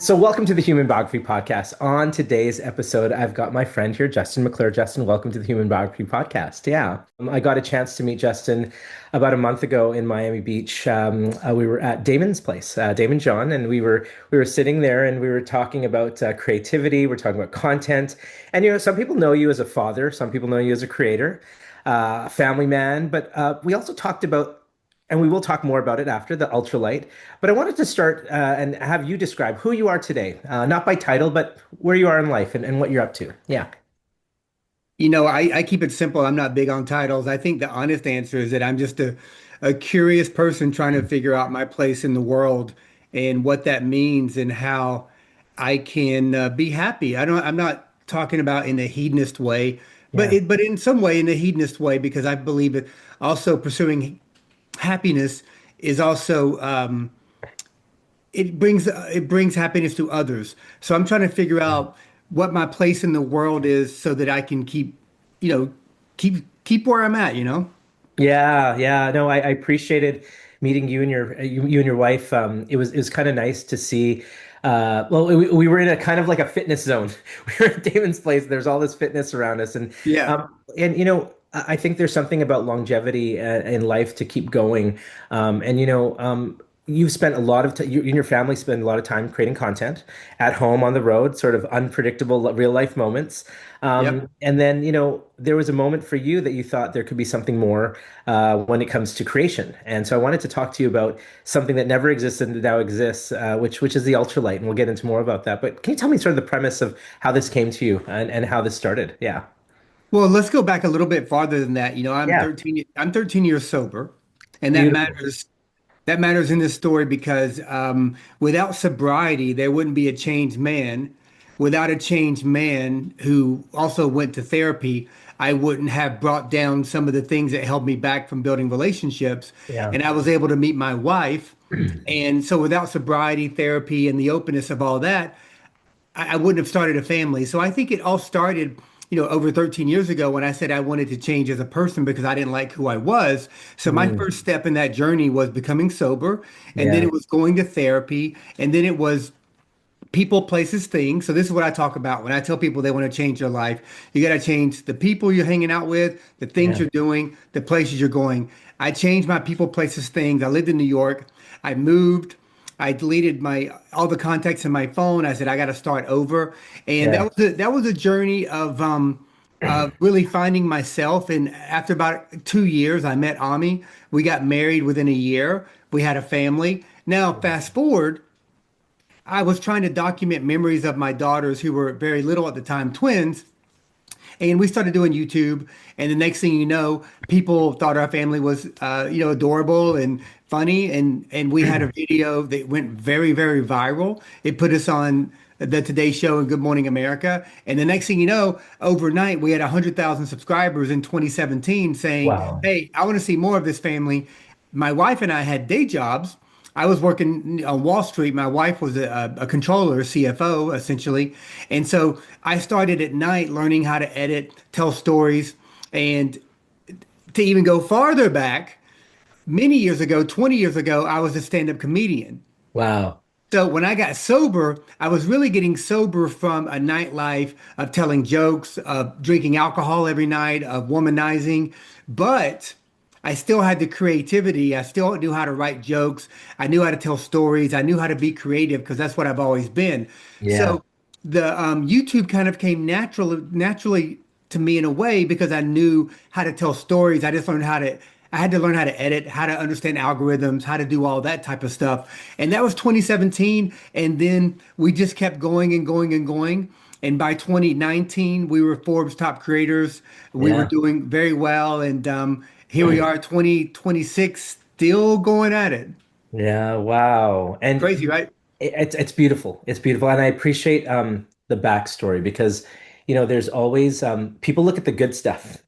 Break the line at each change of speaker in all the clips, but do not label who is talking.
So, welcome to the Human Biography Podcast. On today's episode, I've got my friend here, Justin McClure. Justin, welcome to the Human Biography Podcast. I got a chance to meet Justin about a month ago in Miami Beach. We were at Damon's place, Damon John, and we were sitting there and we were talking about creativity. We're talking about content, and some people know you as a father, some people know you as a creator, a family man, but we also talked about and we will talk more about it after the ultralight. But I wanted to start and have you describe who you are today, not by title, but where you are in life and what you're up to. Yeah.
I keep it simple. I'm not big on titles. I think the honest answer is that I'm just a curious person trying to figure out my place in the world and what that means and how I can be happy. I'm not talking about in a hedonist way,
Yeah.
but in some way in a hedonist way, because I believe that also pursuing happiness is also it brings happiness to others. So I'm trying to figure out what my place in the world is so that I can you know, keep where I'm at.
Yeah, yeah. No, I appreciated meeting you and your wife. It was kind of nice to see. Well, we were in a kind of like a fitness zone. We were at Damon's place. There's all this fitness around us,
Yeah.
I think there's something about longevity in life to keep going. You've spent a lot of time. You and your family spend a lot of time creating content at home, on the road, sort of unpredictable real life moments.
Yep.
And then, there was a moment for you that you thought there could be something more when it comes to creation. And so I wanted to talk to you about something that never existed and now exists, which is the ultralight. And we'll get into more about that. But can you tell me sort of the premise of how this came to you and how this started? Yeah.
Well, let's go back a little bit farther than that.
Yeah.
I'm 13 years sober, and that
Beautiful.
matters. That matters in this story because without sobriety, there wouldn't be a changed man. Without a changed man who also went to therapy, I wouldn't have brought down some of the things that held me back from building relationships.
Yeah.
And I was able to meet my wife. And so without sobriety, therapy, and the openness of all that, I wouldn't have started a family. So I think it all started, over 13 years ago when I said I wanted to change as a person because I didn't like who I was. So my
Mm,
first step in that journey was becoming sober, and then
yeah.
it was going to therapy, and then it was people, places, things. So this is what I talk about when I tell people they want to change their life. You got to change the people you're hanging out with, the things
Yeah.
you're doing, the places you're going. I changed my people, places, things. I lived in New York. I moved. I deleted my all the contacts in my phone. I said I got to start over, and
Yeah.
that was a journey of really finding myself. And after about 2 years, I met Ami. We got married within a year. We had a family. Now, fast forward. I was trying to document memories of my daughters who were very little at the time, twins, and we started doing YouTube. And the next thing you know, people thought our family was, adorable and funny. And we had a video that went very, very viral. It put us on the Today Show and Good Morning America. And the next thing you know, overnight, we had 100,000 subscribers in 2017 saying,
Wow.
"Hey, I want to see more of this family." My wife and I had day jobs. I was working on Wall Street. My wife was a controller, CFO, essentially. And so I started at night learning how to edit, tell stories, and to even go farther back, many years ago, 20 years ago, I was a stand-up comedian.
Wow.
So when I got sober, I was really getting sober from a nightlife of telling jokes, of drinking alcohol every night, of womanizing. But I still had the creativity. I still knew how to write jokes. I knew how to tell stories. I knew how to be creative because that's what I've always been.
Yeah.
So the YouTube kind of came naturally to me in a way because I knew how to tell stories. I had to learn how to edit, how to understand algorithms, how to do all that type of stuff. And that was 2017. And then we just kept going and going and going. And by 2019, we were Forbes top creators. We were
Yeah.
doing very well. And here we are, 2026, still going at it.
Yeah, wow. And
Crazy, right?
it's beautiful. It's beautiful. And I appreciate the backstory because there's always people look at the good stuff.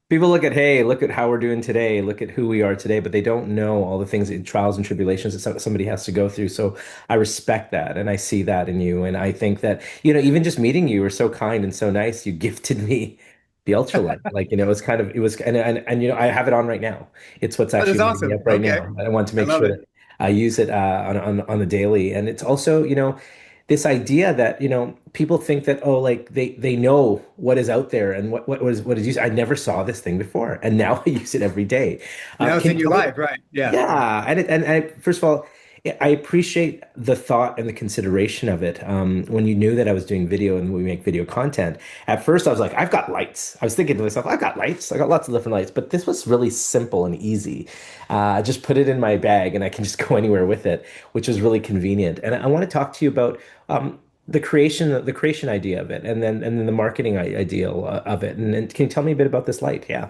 People look at, hey, look at how we're doing today, look at who we are today, but they don't know all the things, trials and tribulations that somebody has to go through. So I respect that and I see that in you. And I think that, even just meeting you were so kind and so nice. You gifted me the ultralight. Like, it was, and I have it on right now. It's what's
Oh,
actually
that's
lighting me
awesome.
up right
Okay.
now. I want to
I
make
love
sure
it.
that I use it on the daily. And it's also, this idea that, people think that, oh, like they know what is out there and what is used. I never saw this thing before, and now I use it every day.
Now it's
Can
in
you
your
tell me?
life, right? Yeah.
Yeah, and I, first of all, I appreciate the thought and the consideration of it. When you knew that I was doing video and we make video content, at first I was like, I've got lights. I was thinking to myself, I've got lights. I got lots of different lights, but this was really simple and easy. Just put it in my bag and I can just go anywhere with it, which is really convenient. And I want to talk to you about the creation idea of it, and then the marketing ideal of it. And can you tell me a bit about this light? Yeah.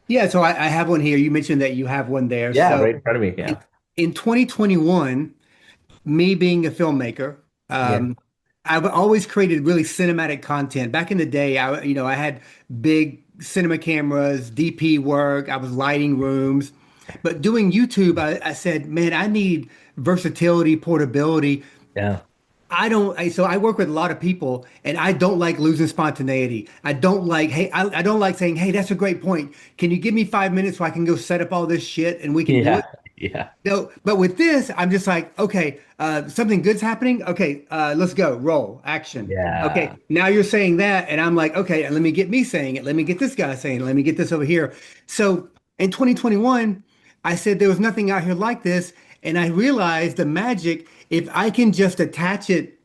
Yeah, so I have one here. You mentioned that you have one there.
Yeah,
So
right in front of me.
in,
Yeah.
in 2021, me being a filmmaker,
Yeah.
I've always created really cinematic content. Back in the day, I had big cinema cameras, DP work. I was lighting rooms, but doing YouTube, I said, man, I need versatility, portability.
Yeah.
So I work with a lot of people and I don't like losing spontaneity. I don't like, hey, I don't like saying, hey, that's a great point. Can you give me 5 minutes so I can go set up all this shit and we can do
Yeah.
it?
Yeah.
No, but with this, I'm just like, okay, something good's happening. Okay, let's go. Roll, action.
Yeah.
Okay, now you're saying that, and I'm like, okay, let me get me saying it. Let me get this guy saying it. Let me get this over here. So in 2021, I said there was nothing out here like this, and I realized the magic. If I can just attach it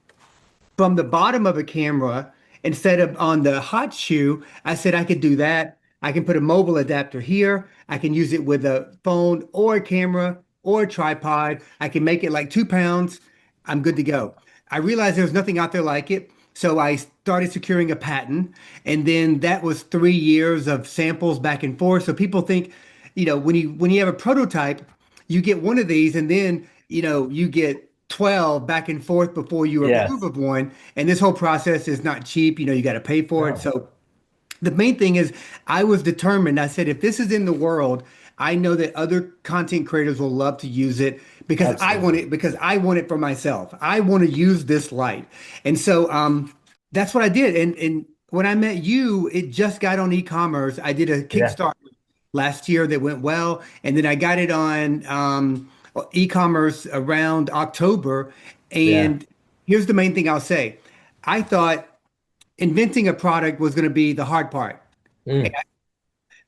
from the bottom of a camera instead of on the hot shoe, I said I could do that. I can put a mobile adapter here. I can use it with a phone or a camera or a tripod. I can make it like 2 pounds. I'm good to go. I realized there was nothing out there like it. So I started securing a patent. And then that was 3 years of samples back and forth. So people think, when you have a prototype, you get one of these and then, you get 12 back and forth before you approve
Yes.
of one. And this whole process is not cheap. You got to pay for it.
No.
So the main thing is I was determined. I said, if this is in the world, I know that other content creators will love to use it
Absolutely.
because I want it for myself. I want to use this light. And so that's what I did. And when I met you, it just got on e-commerce. I did a
Yeah.
Kickstarter last year that went well. And then I got it on e-commerce around October.
Yeah.
And here's the main thing I'll say. I thought inventing a product was going to be the hard part.
Mm.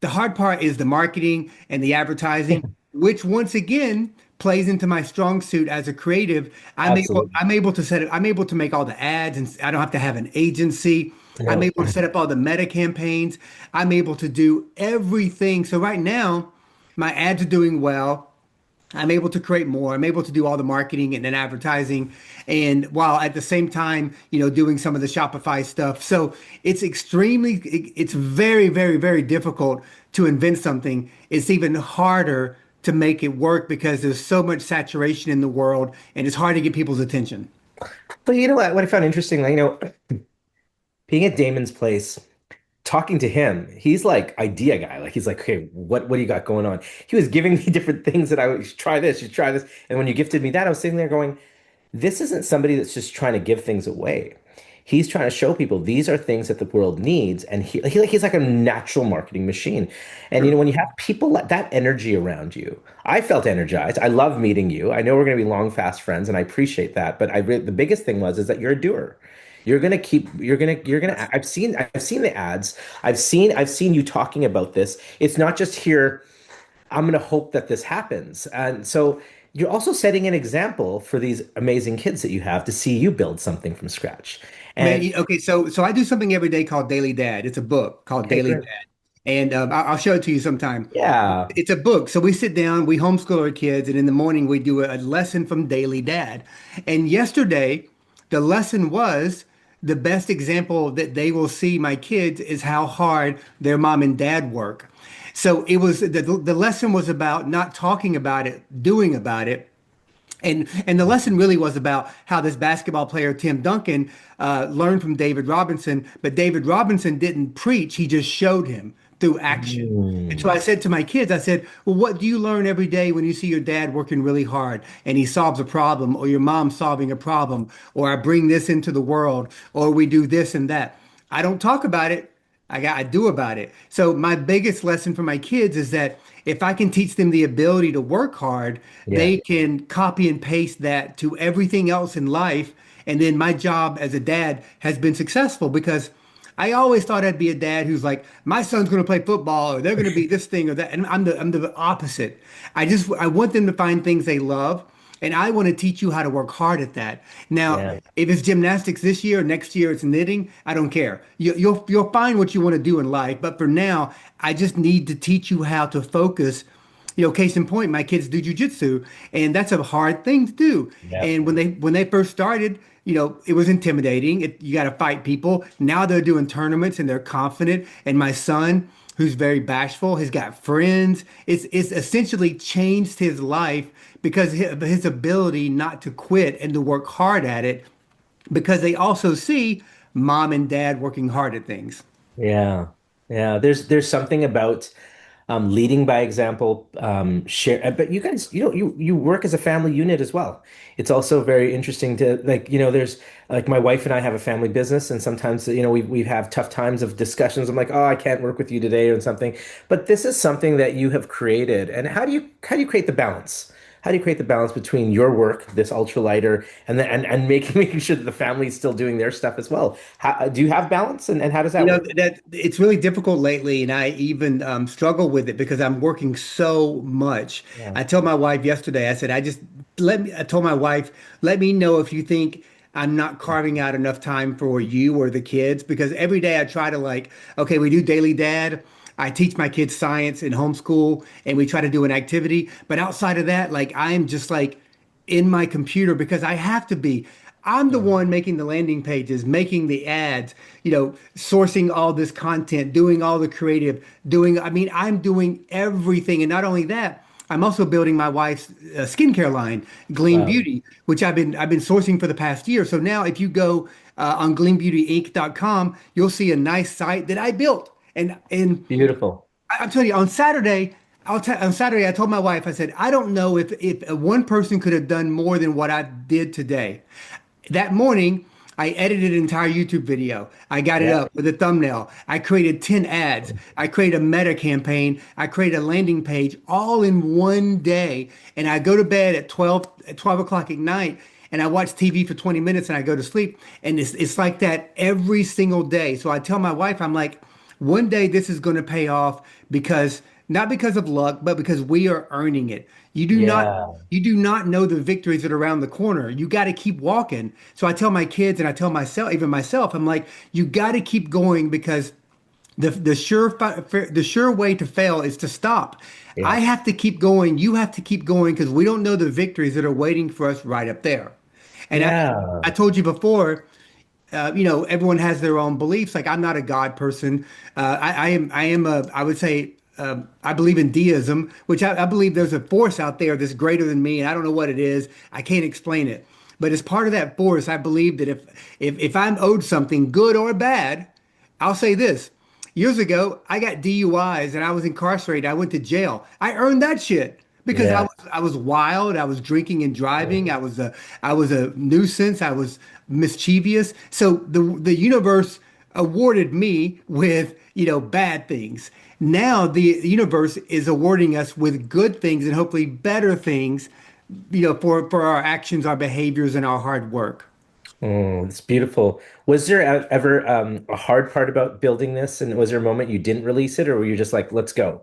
The hard part is the marketing and the advertising, which once again plays into my strong suit as a creative.
Absolutely.
I'm able to make all the ads and I don't have to have an agency. I'm
No.
able to set up all the meta campaigns. I'm able to do everything. So right now, my ads are doing well. I'm able to create more. I'm able to do all the marketing and then advertising, and while at the same time, doing some of the Shopify stuff. So it's very, very, very difficult to invent something. It's even harder to make it work because there's so much saturation in the world, and it's hard to get people's attention.
But you know what I found interesting, like, being at Damon's place, talking to him, he's like idea guy. Like he's like, okay, what do you got going on? He was giving me different things that I would try this, you try this. And when you gifted me that, I was sitting there going, this isn't somebody that's just trying to give things away. He's trying to show people these are things that the world needs, and he's like a natural marketing machine. And
True.
when you have people like that energy around you, I felt energized. I love meeting you. I know we're going to be long, fast friends, and I appreciate that. But the biggest thing is that you're a doer. You're gonna. I've seen the ads. I've seen you talking about this. It's not just here. I'm going to hope that this happens. And so you're also setting an example for these amazing kids that you have to see you build something from scratch.
Man,
And
okay, so I do something every day called Daily Dad. It's a book called
okay,
Daily
great.
Dad, and I'll show it to you sometime.
Yeah.
It's a book. So we sit down, we homeschool our kids, and in the morning we do a lesson from Daily Dad. And yesterday, the lesson was the best example that they will see my kids is how hard their mom and dad work. So the lesson was about not talking about it, doing about it. And the lesson really was about how this basketball player Tim Duncan learned from David Robinson, but David Robinson didn't preach; he just showed him through action. And so
Mm.
I said to my kids, I said, "Well, what do you learn every day when you see your dad working really hard and he solves a problem, or your mom solving a problem, or I bring this into the world, or we do this and that?" I don't talk about it. I do about it. So my biggest lesson for my kids is that if I can teach them the ability to work hard,
Yeah.
they can copy and paste that to everything else in life, And then my job as a dad has been successful because I always thought I'd be a dad who's like, my son's going to play football or they're going to be this thing or that. And I'm the opposite. I want them to find things they love. And I want to teach you how to work hard at that. Now,
Yeah.
if it's gymnastics this year, next year it's knitting, I don't care. You'll find what you want to do in life. But for now, I just need to teach you how to focus. Case in point, my kids do jujitsu, and that's a hard thing to do.
Yeah.
And when they first started, it was intimidating. You got to fight people. Now they're doing tournaments and they're confident. And my son, who's very bashful, has got friends. It's essentially changed his life because of his ability not to quit and to work hard at it, because they also see mom and dad working hard at things.
Yeah. Yeah. There's something about leading by example, share, but you guys, you work as a family unit as well. It's also very interesting to like, there's like my wife and I have a family business, and sometimes, we have tough times of discussions. I'm like, oh, I can't work with you today or something. But this is something that you have created. And how do you create the balance? How do you create the balance between your work, this ultralighter, and making sure that the family is still doing their stuff as well? Do you have balance, and how does
You
that
know
work?
that it's really difficult lately, and I even struggle with it because I'm working so much.
Yeah.
I told my wife yesterday, I said, I told my wife, let me know if you think I'm not carving out enough time for you or the kids, because every day I try to like, okay, we do daily dad. I teach my kids science in homeschool, and we try to do an activity. But outside of that, like I am just like in my computer because I have to be. I'm the one making the landing pages, making the ads, sourcing all this content, doing all the creative, I mean, I'm doing everything. And not only that, I'm also building my wife's skincare line, Gleam
Wow.
Beauty, which I've been sourcing for the past year. So now if you go on gleambeautyinc.com, you'll see a nice site that I built. And
Beautiful.
I'm telling you, on Saturday, on Saturday, I told my wife, I said, I don't know if one person could have done more than what I did today. That morning, I edited an entire YouTube video. I got it
Yeah.
up with a thumbnail. I created 10 ads. I created a meta campaign. I created a landing page all in one day. And I go to bed at 12 o'clock at night, and I watch TV for 20 minutes and I go to sleep. And it's like that every single day. So I tell my wife, I'm like, one day this is going to pay off, because not because of luck, but because we are earning it.
Yeah.
You do not know the victories that are around the corner. You got to keep walking. So I tell my kids, and I tell myself, even myself, I'm like, you got to keep going, because the sure way to fail is to stop. I
Yeah.
have to keep going. You have to keep going, because we don't know the victories that are waiting for us right up there. And
Yeah.
I told you before, everyone has their own beliefs. Like I'm not a God person. I would say, I believe in deism, which I believe there's a force out there that's greater than me, and I don't know what it is. I can't explain it. But as part of that force, I believe that if I'm owed something, good or bad, I'll say this. Years ago, I got DUIs and I was incarcerated. I went to jail. I earned that shit because
Yeah.
I was wild. I was drinking and driving. I was a nuisance. I was mischievous. So the universe awarded me with, bad things. Now the universe is awarding us with good things and hopefully better things, for our actions, our behaviors, and our hard work.
Oh, it's beautiful. Was there ever a hard part about building this? And was there a moment you didn't release it, or were you just like, let's go?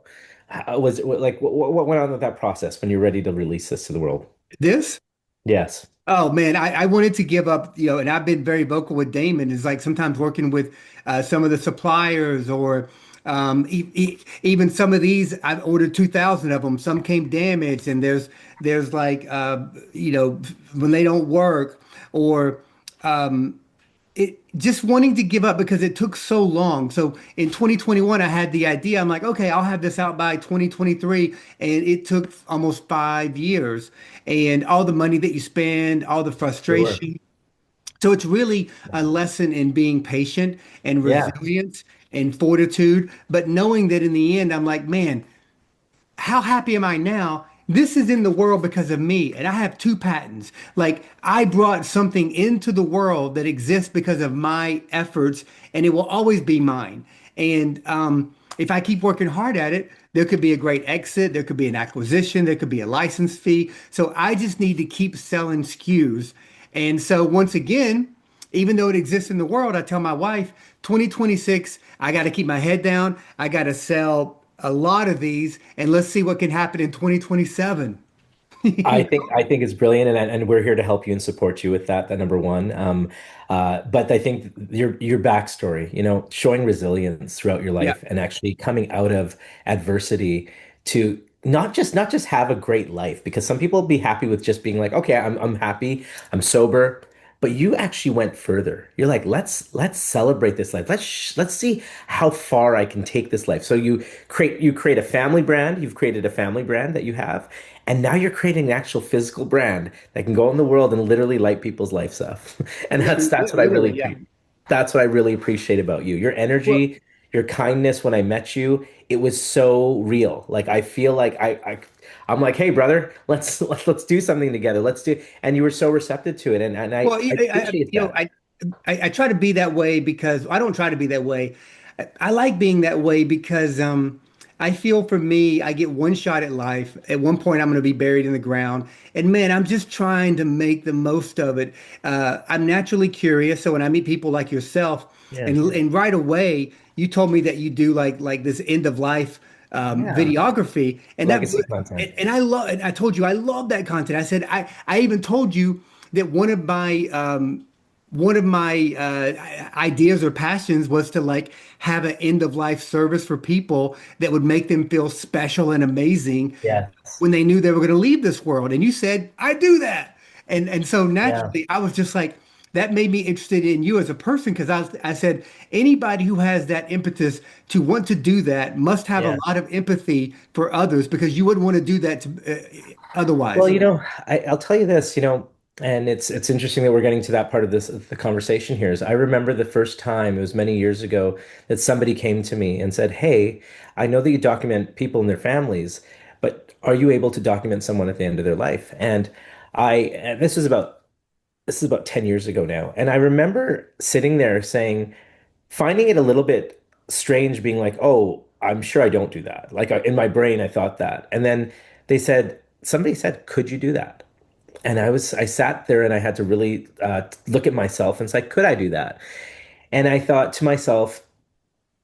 Was it like what went on with that process when you're ready to release this to the world?
This
Yes.
Oh man, I wanted to give up, and I've been very vocal with Damon. Is like sometimes working with some of the suppliers, or even some of these. I've ordered 2,000 of them. Some came damaged, and there's like when they don't work, or it just wanting to give up because it took so long. So in 2021, I had the idea. I'm like, okay, I'll have this out by 2023, and it took almost 5 years, and all the money that you spend, all the
Sure.
frustration. So it's really a lesson in being patient and
Yeah.
resilience and fortitude, but knowing that in the end, I'm like, man, how happy am I now? This is in the world because of me. And I have two patents. Like I brought something into the world that exists because of my efforts, and it will always be mine. And if I keep working hard at it, there could be a great exit, there could be an acquisition, there could be a license fee. So I just need to keep selling SKUs And so once again, even though it exists in the world, I tell my wife, 2026, I got to keep my head down. I got to sell a lot of these, and let's see what can happen in 2027. You
I think it's brilliant, and we're here to help you and support you with that. That number one. But I think your backstory, showing resilience throughout your
Yeah.
life and actually coming out of adversity to not just have a great life, because some people be happy with just being like, okay, I'm happy, I'm sober. But you actually went further. You're like, let's celebrate this life. Let's see how far I can take this life. So you create a family brand. You've created a family brand that you have, and now you're creating an actual physical brand that can go in the world and literally light people's lives up. And that's what I really
Literally, yeah.
appreciate. That's what I really appreciate about you. Your
Well,
energy, your kindness when I met you, it was so real. Like I feel like I'm like, hey brother, let's do something together. Let's do, and you were so receptive to it. And I,
well,
I appreciate that.
I try to be that way because I don't try to be that way. I like being that way because I feel for me, I get one shot at life. At one point, I'm going to be buried in the ground, and man, I'm just trying to make the most of it. I'm naturally curious, so when I meet people like yourself,
Yeah.
and right away, you told me that you do like this end of life
Yeah.
videography, and that
Legacy content.
and I love. And I told you I love that content. I said I even told you that one of my ideas or passions was to like have an end of life service for people that would make them feel special and amazing
Yes.
when they knew they were going to leave this world. And you said, I do that. And so
Yeah.
naturally, I was just like, that made me interested in you as a person because I said, anybody who has that impetus to want to do that must have a
Yeah.
lot of empathy for others because you wouldn't want to do that
Well,
otherwise.
I'll tell you this, and it's interesting that we're getting to that part of the conversation here. Is I remember the first time, it was many years ago, that somebody came to me and said, "Hey, I know that you document people and their families, but are you able to document someone at the end of their life?" And this is about 10 years ago now. And I remember sitting there saying, finding it a little bit strange, being like, oh, I'm sure I don't do that. Like in my brain, I thought that. And then somebody said, could you do that? And I sat there and I had to really look at myself and say, could I do that? And I thought to myself,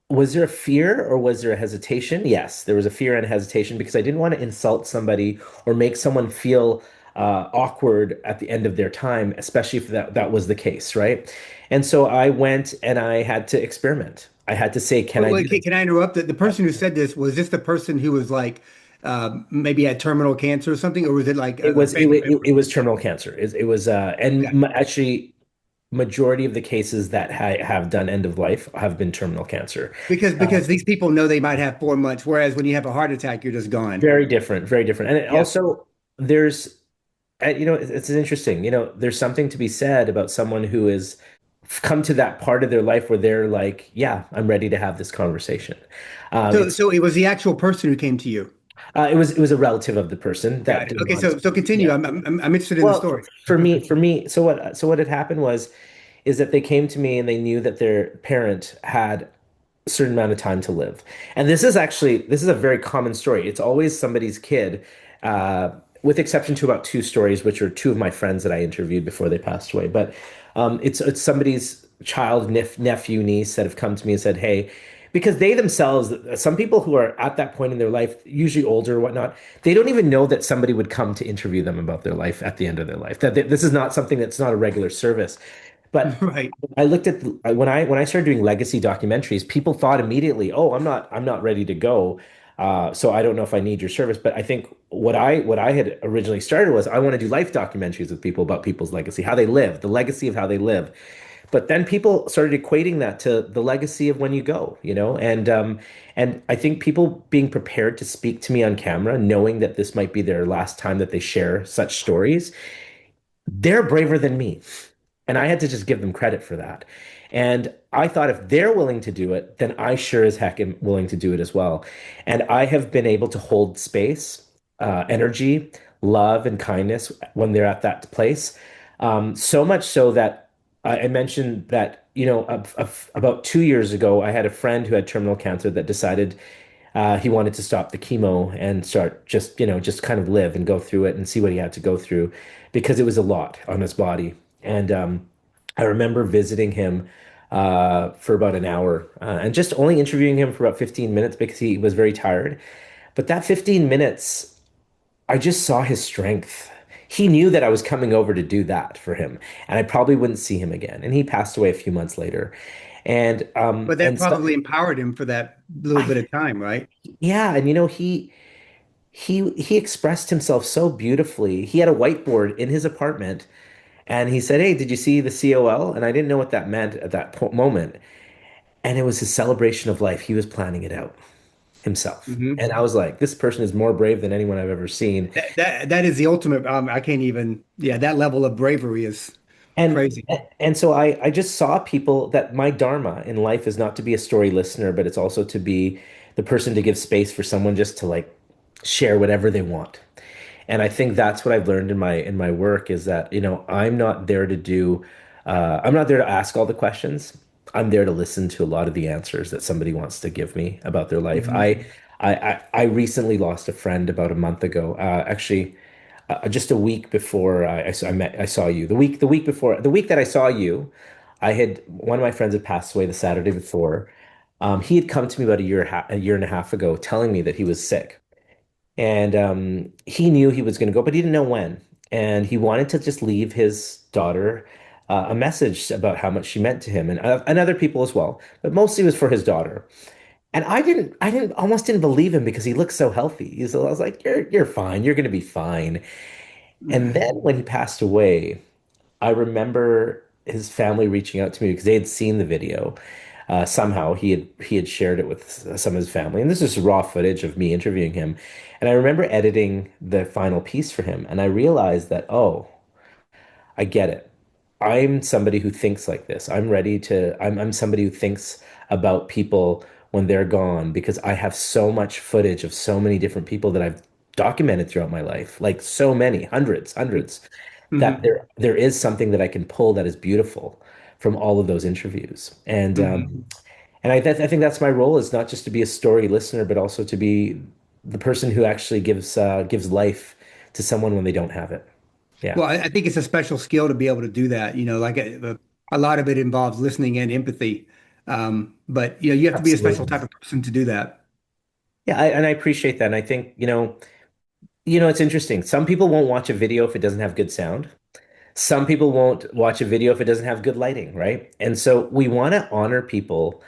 was there a fear or was there a hesitation? Yes, there was a fear and hesitation because I didn't want to insult somebody or make someone feel awkward at the end of their time, especially if that was the case, right? And so I went and I had to experiment. I had to say, can I do
Wait,
this?
can I interrupt? The person who said this, was this the person who was like maybe had terminal cancer or something, or was it like
It
a
was it,
family
it,
member?
it was terminal cancer. It was
Yeah.
actually majority of the cases that have done end of life have been terminal cancer.
Because these people know they might have 4 months, whereas when you have a heart attack, you're just gone.
Very different, very different. And it
Yeah.
also there's it's interesting. There's something to be said about someone who has come to that part of their life where they're like, yeah, I'm ready to have this conversation. It's
So it was the actual person who came to you.
it was a relative of the person that
Got it.
didn't
Okay,
want to.
so continue.
Yeah.
I'm interested in the
Well,
story.
for me, so what had happened is that they came to me and they knew that their parent had a certain amount of time to live. And this is a very common story. It's always somebody's kid, with exception to about two stories, which are two of my friends that I interviewed before they passed away. But it's somebody's child, nephew, niece that have come to me and said, "Hey," because they themselves, some people who are at that point in their life, usually older or whatnot, they don't even know that somebody would come to interview them about their life at the end of their life. This is not something that's not a regular service. But
Right.
I looked at when I started doing legacy documentaries, people thought immediately, "Oh, I'm not ready to go, so I don't know if I need your service." But I think what I had originally started was I want to do life documentaries with people about people's legacy, how they live, the legacy of how they live. But then people started equating that to the legacy of when you go, and I think people being prepared to speak to me on camera, knowing that this might be their last time that they share such stories, they're braver than me. And I had to just give them credit for that. And I thought if they're willing to do it, then I sure as heck am willing to do it as well. And I have been able to hold space, energy, love, and kindness when they're at that place. So much so that I mentioned that, about 2 years ago, I had a friend who had terminal cancer that decided he wanted to stop the chemo and start just kind of live and go through it and see what he had to go through because it was a lot on his body. And I remember visiting him for about an hour and just only interviewing him for about 15 minutes because he was very tired. But that 15 minutes, I just saw his strength. He knew that I was coming over to do that for him, and I probably wouldn't see him again. And he passed away a few months later.
But that
And so
probably empowered him for that little
I
bit of time, right?
yeah, and he expressed himself so beautifully. He had a whiteboard in his apartment, and he said, "Hey, did you see the COL?" And I didn't know what that meant at that moment. And it was his celebration of life. He was planning it out himself.
Hmm.
And I was like, this person is more brave than anyone I've ever seen.
That is the ultimate. I can't even. Yeah, that level of bravery is
And
crazy.
and so I just saw people that my dharma in life is not to be a story listener, but it's also to be the person to give space for someone just to like share whatever they want. And I think that's what I've learned in my work is that, I'm not there to do I'm not there to ask all the questions. I'm there to listen to a lot of the answers that somebody wants to give me about their life.
Hmm.
I recently lost a friend about a month ago. Actually, just a week before I saw you. The week before, the week that I saw you, I had one of my friends had passed away the Saturday before. He had come to me about a year and a half ago, telling me that he was sick, and he knew he was going to go, but he didn't know when. And he wanted to just leave his daughter a message about how much she meant to him, and other people as well, but mostly it was for his daughter. And almost didn't believe him because he looked so healthy. I was like, you're fine. You're going to be fine. And then when he passed away, I remember his family reaching out to me because they had seen the video. Somehow he had shared it with some of his family, and this is raw footage of me interviewing him. And I remember editing the final piece for him, and I realized that, oh, I get it. I'm somebody who thinks like this. I'm somebody who thinks about people when they're gone because I have so much footage of so many different people that I've documented throughout my life, like so many, hundreds, that
Hmm.
there is something that I can pull that is beautiful from all of those interviews.
Hmm.
I think that's my role is not just to be a story listener, but also to be the person who actually gives life to someone when they don't have it. Yeah,
Well, I think it's a special skill to be able to do that. Like a lot of it involves listening and empathy. But you have to be a special
absolutely.
type of person to do that.
Yeah, and I appreciate that. And I think, it's interesting. Some people won't watch a video if it doesn't have good sound. Some people won't watch a video if it doesn't have good lighting, right? And so we want to honor people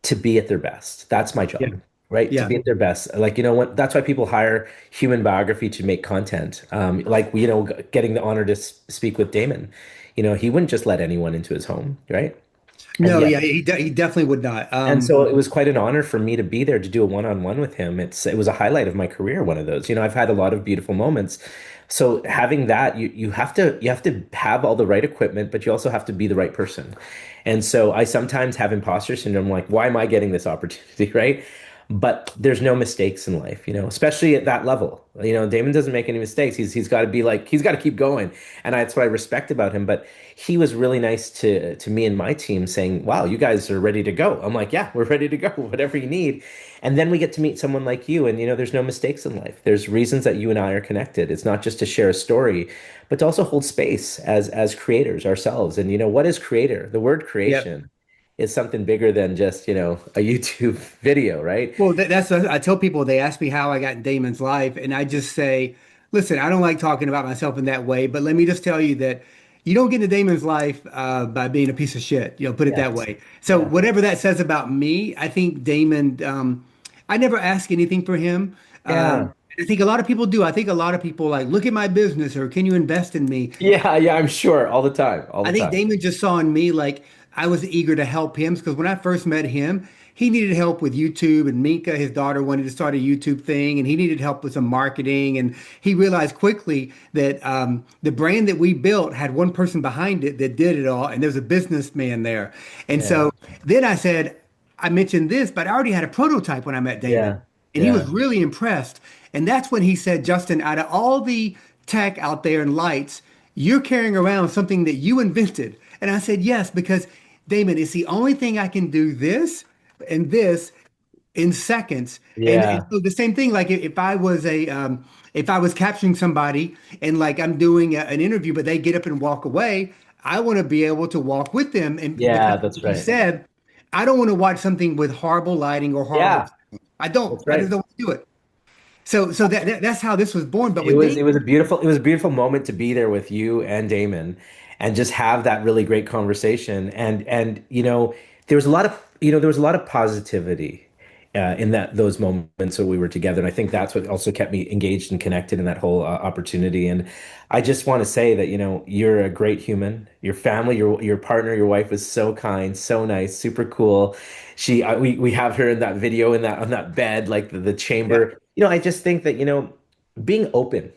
to be at their best. That's my
Yeah.
job, right? To
Yeah.
be at their best. Like, what? That's why people hire human biography to make content. Like, getting the honor to speak with Damon. He wouldn't just let anyone into his home, right? And
No,
yet
yeah, he definitely would not.
and so it was quite an honor for me to be there to do a one-on-one with him. It was a highlight of my career, one of those. I've had a lot of beautiful moments. So having that, you have to have all the right equipment, but you also have to be the right person. And so I sometimes have imposter syndrome, like, why am I getting this opportunity, right? But there's no mistakes in life, especially at that level. Damon doesn't make any mistakes. He's got to be like he's got to keep going, and that's what I respect about him. But he was really nice to me and my team, saying, "Wow, you guys are ready to go." I'm like, "Yeah, we're ready to go. Whatever you need." And then we get to meet someone like you, and there's no mistakes in life. There's reasons that you and I are connected. It's not just to share a story, but to also hold space as creators ourselves. And what is creator? The word
Yep.
creation is something bigger than just, a YouTube video, right?
Well, that's I tell people they ask me how I got in Damon's life, and I just say, listen, I don't like talking about myself in that way, but let me just tell you that you don't get into Damon's life by being a piece of shit. Put it that
Yes.
way. So
Yeah.
whatever that says about me, I think Damon. I never ask anything for him.
Yeah.
I think a lot of people do. I think a lot of people like look at my business or can you invest in me?
Yeah, yeah, I'm sure. All the time. All
I
the
think
time.
Damon just saw in me like I was eager to help him because when I first met him, he needed help with YouTube and Minka, his daughter, wanted to start a YouTube thing and he needed help with some marketing. And he realized quickly that the brand that we built had one person behind it that did it all, and there's a businessman there. And
Yeah.
so then I said, I mentioned this, but I already had a prototype when I met Damon.
Yeah.
And he was
Yeah.
really impressed. And that's when he said, Justin, out of all the tech out there and lights, you're carrying around something that you invented. And I said, yes, because Damon, it's the only thing I can do this and this in seconds. And
Yeah.
so the same thing, like if I was if I was capturing somebody and like I'm doing an interview, but they get up and walk away, I want to be able to walk with them. And because
Yeah,
of
that's
what you
right.
said, I don't want to watch something with horrible lighting or horrible
Yeah,
sound. I don't.
that's
I just
right.
don't want to do it. So that's how this was born. But
It
with
was
Dave,
it was a beautiful moment to be there with you and Damon and just have that really great conversation. And there was a lot of there was a lot of positivity in those moments when we were together. And I think that's what also kept me engaged and connected in that whole opportunity. And I just want to say that you're a great human. Your family, your partner, your wife was so kind, so nice, super cool. We have her in that video in that on that bed, like the
yeah.
chamber. I just think that being open,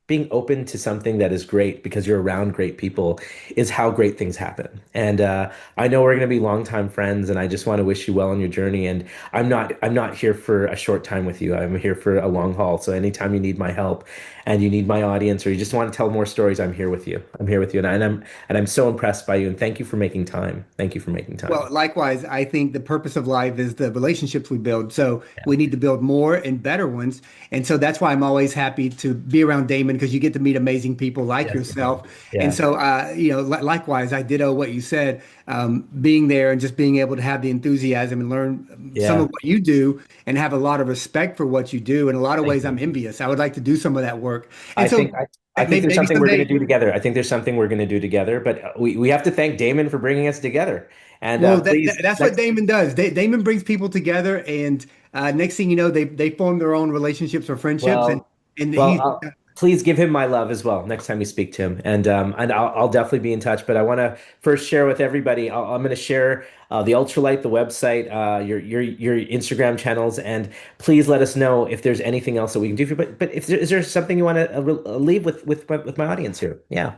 being open to something that is great because you're around great people is how great things happen. And I know we're going to be longtime friends, and I just want to wish you well on your journey. And I'm not here for a short time with you. I'm here for a long haul. So anytime you need my help and you need my audience, or you just want to tell more stories, I'm here with you. I'm here with you, and I'm so impressed by you. And thank you for making time. Thank you for making
Well,
time.
likewise, I think the purpose of life is the relationships we build. So
Yeah,
we need to build more and better ones. And so that's why I'm always happy to be around Damon because you get to meet amazing people like
yes,
yourself. And
yeah,
so, likewise, I ditto what you said. Being there and just being able to have the enthusiasm and learn some of
yeah.
what you do and have a lot of respect for what you do. In a lot of
Thank
ways, I'm
you.
envious. I would like to do some of that work. And
I
so
think I, I think there's
maybe
something we're going to
someday.
do together. I think there's something we're going to do together, but we have to thank Damon for bringing us together. And
Well,
please,
that's what
next,
Damon does. Damon brings people together, and next thing you know, they form their own relationships or friendships, and
well,
and
well,
he's
please give him my love as well next time you speak to him, and I'll definitely be in touch. But I want to first share with everybody. I'm going to share the Ultralight, the website, your Instagram channels, and please let us know if there's anything else that we can do for you. But if is there something you want to leave with my audience here? Yeah,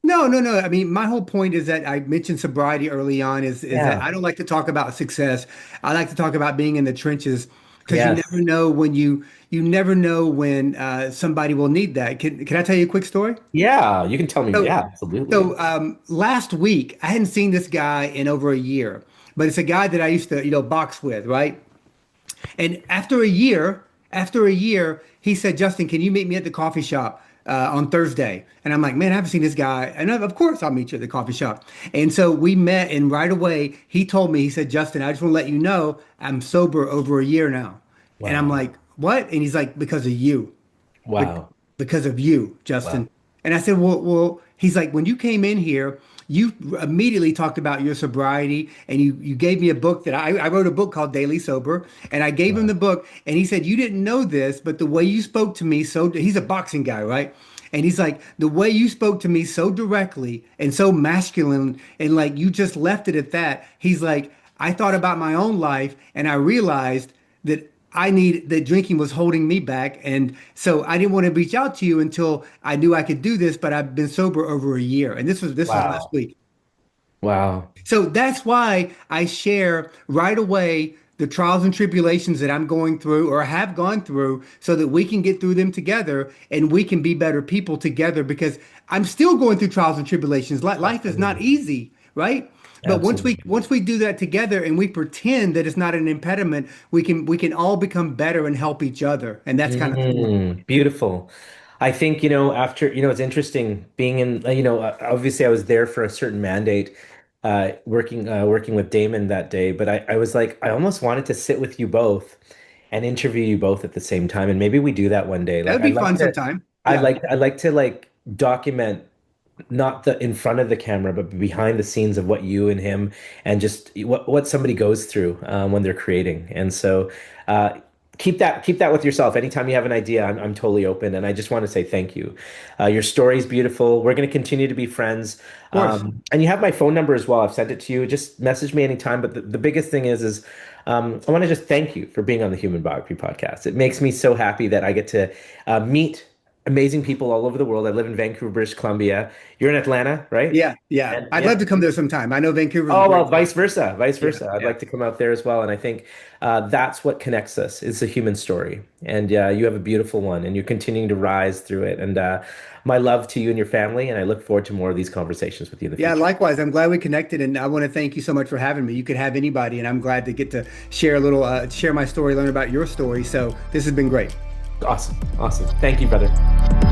no. I mean, my whole point is that I mentioned sobriety early on. Is that
yeah,
I don't like to talk about success. I like to talk about being in the trenches because you never
yes,
know when you never know when somebody will need that. Can I tell you a quick story?
yeah. You can tell me.
So
Yeah, absolutely.
last week I hadn't seen this guy in over a year, but it's a guy that I used to box with, right? And after a year, he said, Justin, can you meet me at the coffee shop on Thursday? And I'm like, man, I haven't seen this guy. And of course, I'll meet you at the coffee shop. And so we met, and right away, he told me, he said, Justin, I just want to let you know I'm sober over a year now. And I'm
Wow,
like, what? And he's like, because of you be-
wow,
because of you,
wow.
Justin. And I said, well, he's like, when you came in here, you immediately talked about your sobriety and you gave me a book that I wrote a book called Daily Sober. And I gave him
Wow.
the book and he said, you didn't know this, but the way you spoke to me, so he's a boxing guy, right? And he's like, the way you spoke to me so directly and so masculine and like you just left it at that. He's like, I thought about my own life and I realized that that drinking was holding me back. And so I didn't want to reach out to you until I knew I could do this, but I've been sober over a year. And this was last
Wow.
week.
Wow.
So that's why I share right away the trials and tribulations that I'm going through or have gone through so that we can get through them together and we can be better people together because I'm still going through trials and tribulations. Life is not
Absolutely.
easy, right? But
Absolutely.
once we do that together and we pretend that it's not an impediment, we can all become better and help each other. And that's kind of the point.
Beautiful. I think, after, it's interesting being in, obviously I was there for a certain mandate, working with Damon that day, but I was like, I almost wanted to sit with you both and interview you both at the same time. And maybe we do that one day.
That
Like,
would be fun sometime. Yeah.
I'd like to like document not the in front of the camera, but behind the scenes of what you and him and just what somebody goes through when they're creating. And so uh, keep that with yourself. Anytime you have an idea, I'm totally open. And I just want to say thank you. Your story is beautiful. We're going to continue to be friends.
Of course.
And you have my phone number as well. I've sent it to you. Just message me anytime. But the biggest thing is I want to just thank you for being on the Human Biography podcast. It makes me so happy that I get to meet amazing people all over the world. I live in Vancouver, British Columbia. You're in Atlanta, right?
Yeah. Yeah.
And
I'd love
yeah.
to come there sometime. I know Vancouver is a
Oh, well,
great place.
vice versa, vice
Yeah.
versa. I'd
Yeah.
like to come out there as well. And I think that's what connects us. It's a human story. And you have a beautiful one, and you're continuing to rise through it. And my love to you and your family. And I look forward to more of these conversations with you in the
Yeah,
future.
likewise. I'm glad we connected, and I want to thank you so much for having me. You could have anybody, and I'm glad to get to share my story, learn about your story. So this has been great.
Awesome. Awesome. Thank you, brother.